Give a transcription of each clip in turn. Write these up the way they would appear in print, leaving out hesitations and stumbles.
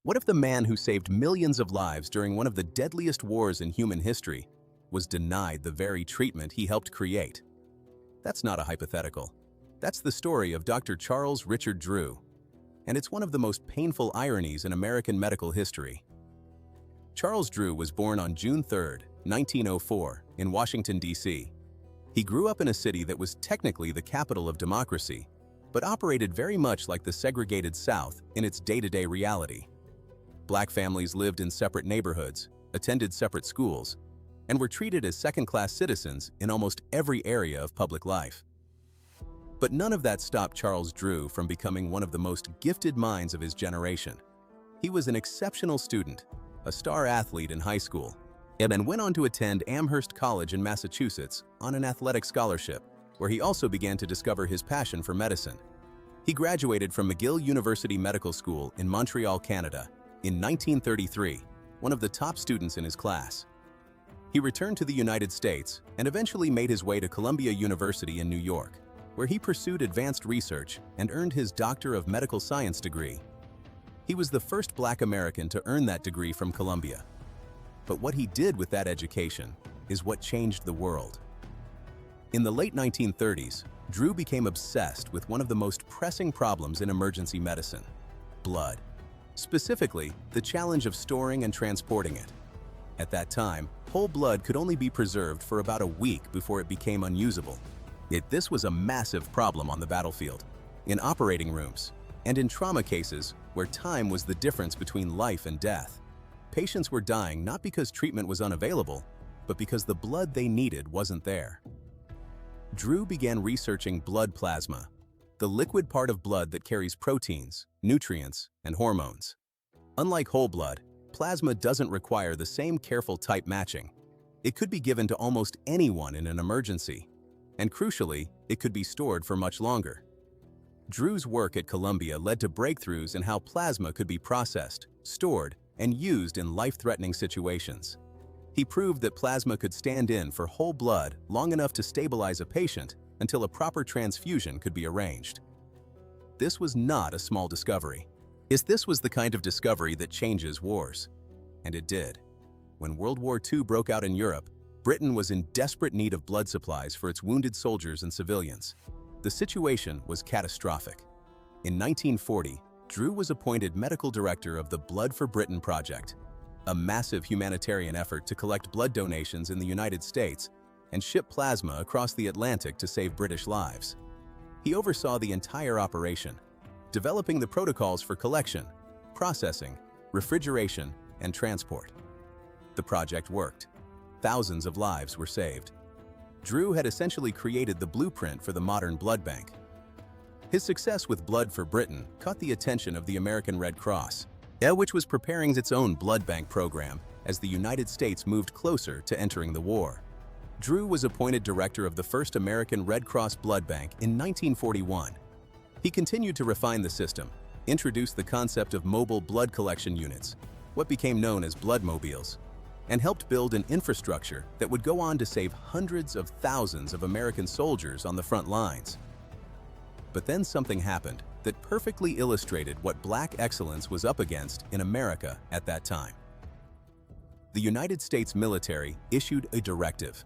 What if the man who saved millions of lives during one of the deadliest wars in human history was denied the very treatment he helped create? That's not a hypothetical. That's the story of Dr. Charles Richard Drew, and it's one of the most painful ironies in American medical history. Charles Drew was born on June 3, 1904, in Washington, D.C. He grew up in a city that was technically the capital of democracy, but operated very much like the segregated South in its day-to-day reality. Black families lived in separate neighborhoods, attended separate schools, and were treated as second-class citizens in almost every area of public life. But none of that stopped Charles Drew from becoming one of the most gifted minds of his generation. He was an exceptional student, a star athlete in high school, and then went on to attend Amherst College in Massachusetts on an athletic scholarship, where he also began to discover his passion for medicine. He graduated from McGill University Medical School in Montreal, Canada, in 1933, one of the top students in his class. He returned to the United States and eventually made his way to Columbia University in New York, where he pursued advanced research and earned his Doctor of Medical Science degree. He was the first Black American to earn that degree from Columbia. But what he did with that education is what changed the world. In the late 1930s, Drew became obsessed with one of the most pressing problems in emergency medicine: blood. Specifically, the challenge of storing and transporting it. At that time, whole blood could only be preserved for about a week before it became unusable. Yet this was a massive problem on the battlefield, in operating rooms, and in trauma cases where time was the difference between life and death. Patients were dying not because treatment was unavailable, but because the blood they needed wasn't there. Drew began researching blood plasma, the liquid part of blood that carries proteins, nutrients, and hormones. Unlike whole blood, plasma doesn't require the same careful type matching. It could be given to almost anyone in an emergency, and crucially, it could be stored for much longer. Drew's work at Columbia led to breakthroughs in how plasma could be processed, stored, and used in life-threatening situations. He proved that plasma could stand in for whole blood long enough to stabilize a patient until a proper transfusion could be arranged. This was not a small discovery. This was the kind of discovery that changes wars. And it did. When World War II broke out in Europe, Britain was in desperate need of blood supplies for its wounded soldiers and civilians. The situation was catastrophic. In 1940, Drew was appointed medical director of the Blood for Britain project, a massive humanitarian effort to collect blood donations in the United States and ship plasma across the Atlantic to save British lives. He oversaw the entire operation, developing the protocols for collection, processing, refrigeration, and transport. The project worked. Thousands of lives were saved. Drew had essentially created the blueprint for the modern blood bank. His success with Blood for Britain caught the attention of the American Red Cross, which was preparing its own blood bank program as the United States moved closer to entering the war. Drew was appointed director of the first American Red Cross blood bank in 1941. He continued to refine the system, introduced the concept of mobile blood collection units, what became known as bloodmobiles, and helped build an infrastructure that would go on to save hundreds of thousands of American soldiers on the front lines. But then something happened that perfectly illustrated what Black excellence was up against in America at that time. The United States military issued a directive.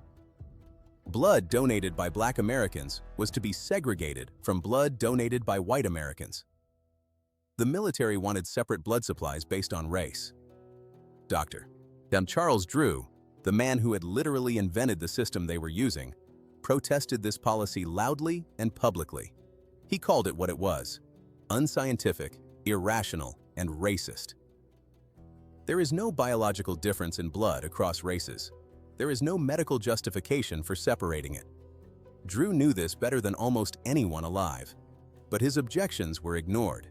Blood donated by Black Americans was to be segregated from blood donated by white Americans. The military wanted separate blood supplies based on race. Dr. Charles Drew, the man who had literally invented the system they were using, protested this policy loudly and publicly. He called it what it was: unscientific, irrational, and racist. There is no biological difference in blood across races. There is no medical justification for separating it. Drew knew this better than almost anyone alive, but his objections were ignored.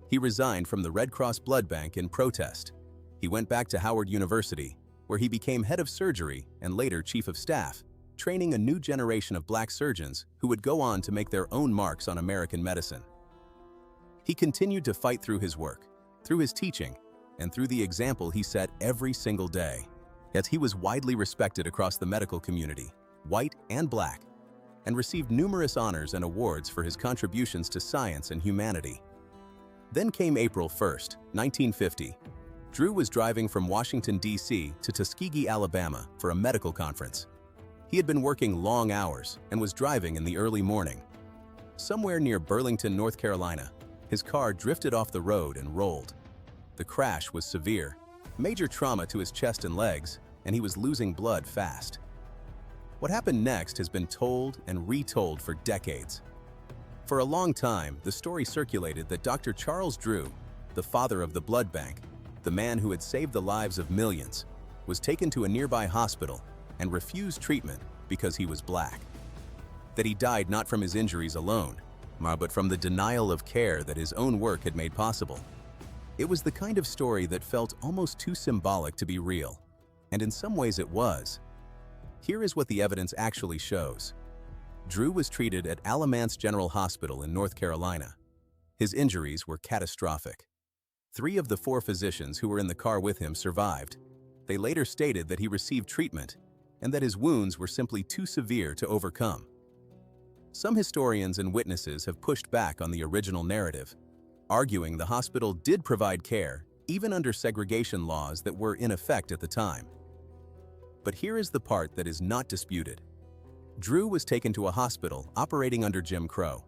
He resigned from the Red Cross Blood Bank in protest. He went back to Howard University, where he became head of surgery and later chief of staff, training a new generation of Black surgeons who would go on to make their own marks on American medicine. He continued to fight through his work, through his teaching, and through the example he set every single day. Yet he was widely respected across the medical community, white and Black, and received numerous honors and awards for his contributions to science and humanity. Then came April 1st, 1950. Drew was driving from Washington, D.C. to Tuskegee, Alabama for a medical conference. He had been working long hours and was driving in the early morning. Somewhere near Burlington, North Carolina, his car drifted off the road and rolled. The crash was severe, major trauma to his chest and legs, and he was losing blood fast. What happened next has been told and retold for decades. For a long time, the story circulated that Dr. Charles Drew, the father of the blood bank, the man who had saved the lives of millions, was taken to a nearby hospital and refused treatment because he was black. That he died not from his injuries alone, but from the denial of care that his own work had made possible. It was the kind of story that felt almost too symbolic to be real, and in some ways it was. Here is what the evidence actually shows. Drew was treated at Alamance General Hospital in North Carolina. His injuries were catastrophic. 3 of the 4 physicians who were in the car with him survived. They later stated that he received treatment and that his wounds were simply too severe to overcome. Some historians and witnesses have pushed back on the original narrative, arguing the hospital did provide care even under segregation laws that were in effect at the time. But here is the part that is not disputed. Drew was taken to a hospital operating under Jim Crow.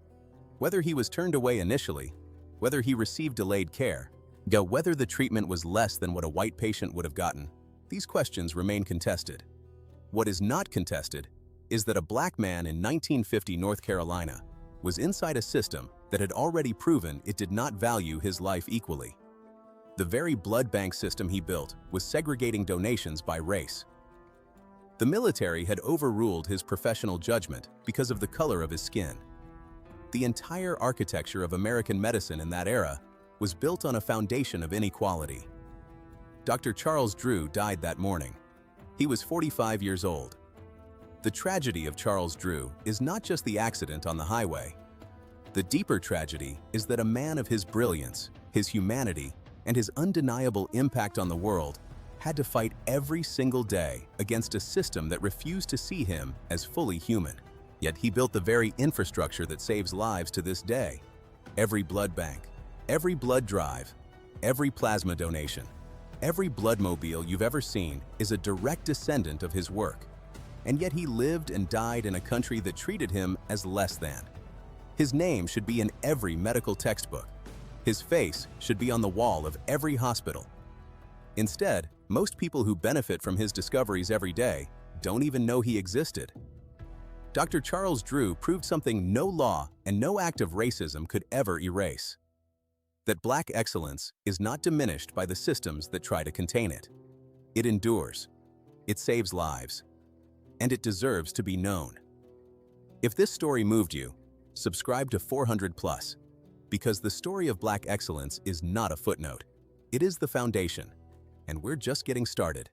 Whether he was turned away initially, whether he received delayed care, whether the treatment was less than what a white patient would have gotten, these questions remain contested. What is not contested is that a black man in 1950 North Carolina was inside a system that had already proven it did not value his life equally. The very blood bank system he built was segregating donations by race. The military had overruled his professional judgment because of the color of his skin. The entire architecture of American medicine in that era was built on a foundation of inequality. Dr. Charles Drew died that morning. He was 45 years old. The tragedy of Charles Drew is not just the accident on the highway. The deeper tragedy is that a man of his brilliance, his humanity, and his undeniable impact on the world had to fight every single day against a system that refused to see him as fully human. Yet he built the very infrastructure that saves lives to this day. Every blood bank, every blood drive, every plasma donation, every bloodmobile you've ever seen is a direct descendant of his work. And yet he lived and died in a country that treated him as less than. His name should be in every medical textbook. His face should be on the wall of every hospital. Instead, most people who benefit from his discoveries every day don't even know he existed. Dr. Charles Drew proved something no law and no act of racism could ever erase. That black excellence is not diminished by the systems that try to contain it. It endures, it saves lives, and it deserves to be known. If this story moved you, subscribe to 400 Plus, because the story of black excellence is not a footnote. It is the foundation, and we're just getting started.